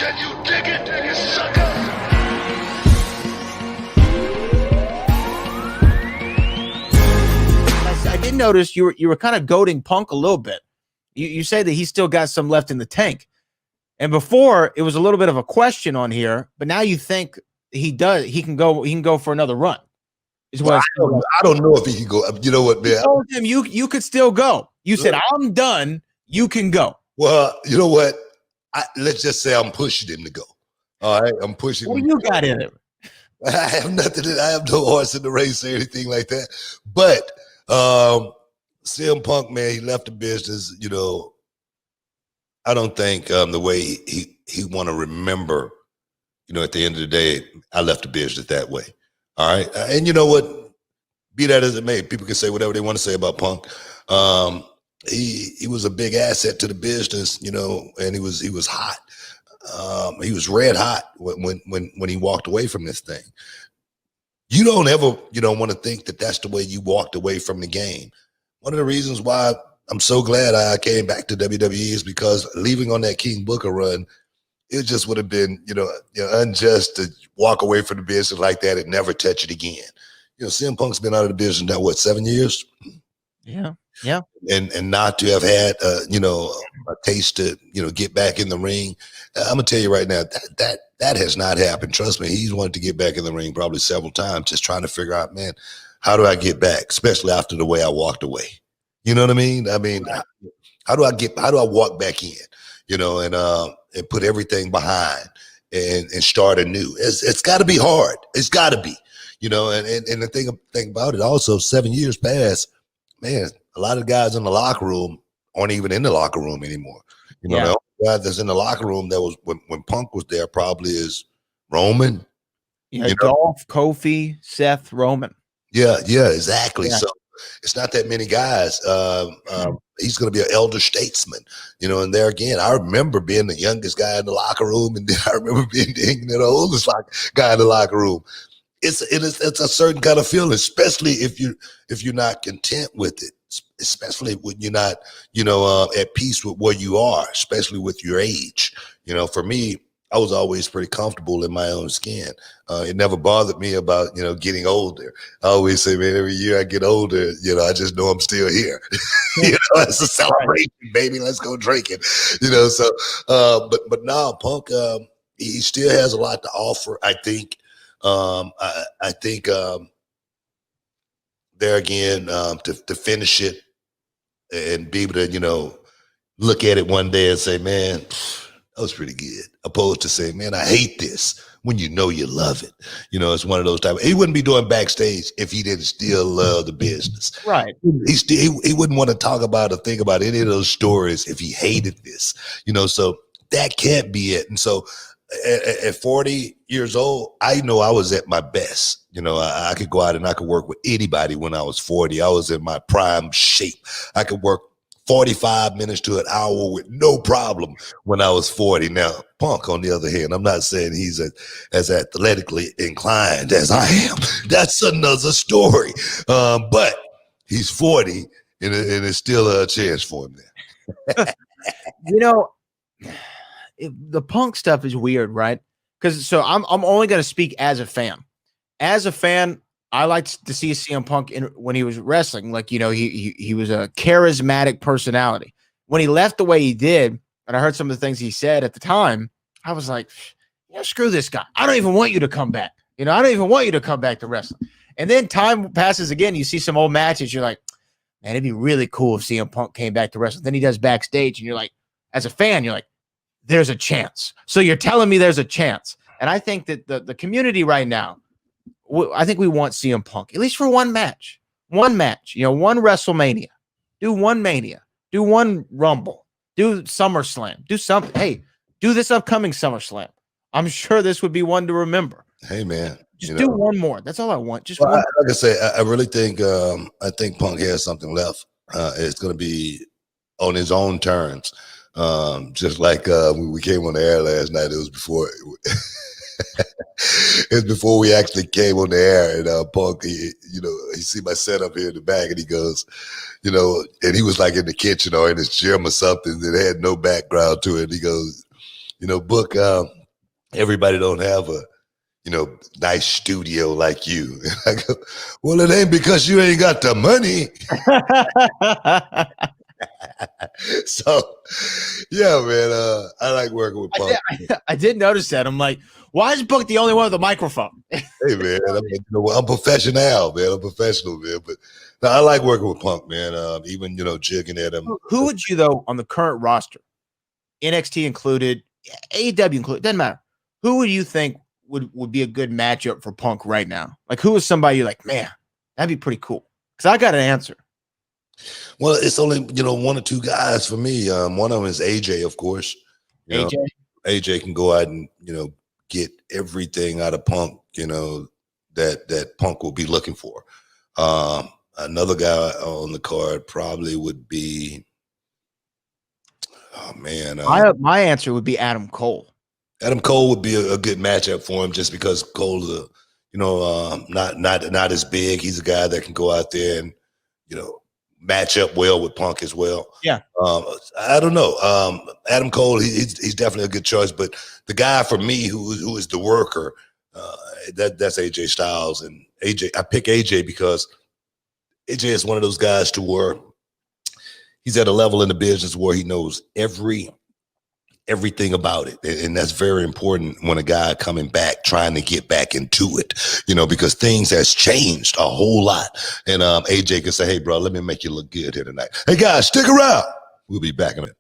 Can you dig it, you sucker? I did notice you were kind of goading Punk a little bit. You say that he's still got some left in the tank. And before it was a little bit of a question on here, but now you think he can go for another run. Well, I don't know if he can go. You know what, man? You told him you could still go. You said, I'm done. You can go. Well, you know what? Let's just say I'm pushing him to go. All right, I'm pushing him. What do you got in it? I have nothing. I have no horse in the race or anything like that. But CM Punk, man, he left the business. You know, I don't think the way he want to remember. You know, at the end of the day, I left the business that way. All right, and you know what? Be that as it may, people can say whatever they want to say about Punk. He was a big asset to the business, you know, and he was hot. He was red hot when he walked away from this thing. You don't ever, want to think that that's the way you walked away from the game. One of the reasons why I'm so glad I came back to WWE is because leaving on that King Booker run, it just would have been, unjust to walk away from the business like that and never touch it again. You know, CM Punk's been out of the business now, what, 7 years? Yeah. And not to have had, a taste to, get back in the ring. I'm gonna tell you right now that has not happened. Trust me, he's wanted to get back in the ring probably several times, just trying to figure out, man, how do I get back, especially after the way I walked away. You know what I mean? Right. How do I walk back in? And put everything behind and start anew. It's got to be hard. It's got to be, and the thing about it also, 7 years passed, man, a lot of the guys in the locker room aren't even in the locker room anymore. The only guy that's in the locker room that was when Punk was there probably is Roman. Yeah, Dolph, Kofi, Seth, Roman. Yeah, exactly. Yeah. So it's not that many guys. He's going to be an elder statesman, and there again, I remember being the youngest guy in the locker room, and then I remember being the oldest guy in the locker room. It's a certain kind of feeling, especially if you're not content with it, especially when you're not, at peace with where you are, especially with your age. For me, I was always pretty comfortable in my own skin. It never bothered me about, getting older. I always say, man, every year I get older, I just know I'm still here. It's a celebration, baby. Let's go drinking. But now Punk, he still has a lot to offer, I think. I think there again, to finish it and be able to, look at it one day and say, man, that was pretty good. Opposed to saying, man, I hate this, when you love it. It's one of those types. He wouldn't be doing backstage if he didn't still love the business. Right. He wouldn't want to talk about or think about any of those stories if he hated this. So that can't be it. And so at 40 years old, I know I was at my best. I could go out and I could work with anybody when I was 40. I was in my prime shape. I could work 45 minutes to an hour with no problem when I was 40. Now, Punk, on the other hand, I'm not saying he's as athletically inclined as I am. That's another story. But he's 40, and it's still a chance for him there. The Punk stuff is weird, right? Because I'm only going to speak as a fan. As a fan, I liked to see CM Punk when he was wrestling. Like, he was a charismatic personality. When he left the way he did, and I heard some of the things he said at the time, I was like, screw this guy. I don't even want you to come back. I don't even want you to come back to wrestling. And then time passes again. You see some old matches. You're like, man, it'd be really cool if CM Punk came back to wrestling. Then he does backstage, and you're like, as a fan, you're like, there's a chance. So you're telling me there's a chance. And I think that the community right now, I think we want CM Punk, at least for one match, one WrestleMania, do one Mania, do one Rumble, do SummerSlam, do something. Hey, do this upcoming SummerSlam. I'm sure this would be one to remember. Hey, man. Just do one more. That's all I want. Just one. Like I say, I really think, I think Punk has something left. It's going to be on his own terms. Just like when we came on the air last night, it was before it's before we actually came on the air, and Punk, he see my setup here in the back, and he goes, and he was like in the kitchen or in his gym or something that had no background to it. He goes, Book. Everybody don't have a nice studio like you. I go, well, it ain't because you ain't got the money. So, yeah, man, I like working with Punk. I did notice that. I'm like, why is Book the only one with a microphone? Hey, man, I'm professional, man. I'm professional, man. But no, I like working with Punk, man. Even, jigging at him. Who would you, though, on the current roster, NXT included, AEW included, doesn't matter. Who would you think would be a good matchup for Punk right now? Like, who is somebody you're like, man, that'd be pretty cool? Because I got an answer. Well, it's only, one or two guys for me. One of them is AJ, of course. AJ can go out and, get everything out of Punk, that Punk will be looking for. Another guy on the card probably would be, oh man. My answer would be Adam Cole. Adam Cole would be a good matchup for him just because Cole's not as big. He's a guy that can go out there and, match up well with Punk as well. Yeah. I don't know. Adam Cole, he's definitely a good choice, but the guy for me who is the worker, that's AJ Styles. And I pick AJ because AJ is one of those guys to where he's at a level in the business where he knows everything about it. And that's very important when a guy coming back, trying to get back into it, because things has changed a whole lot. And AJ can say, hey, bro, let me make you look good here tonight. Hey, guys, stick around. We'll be back in a minute.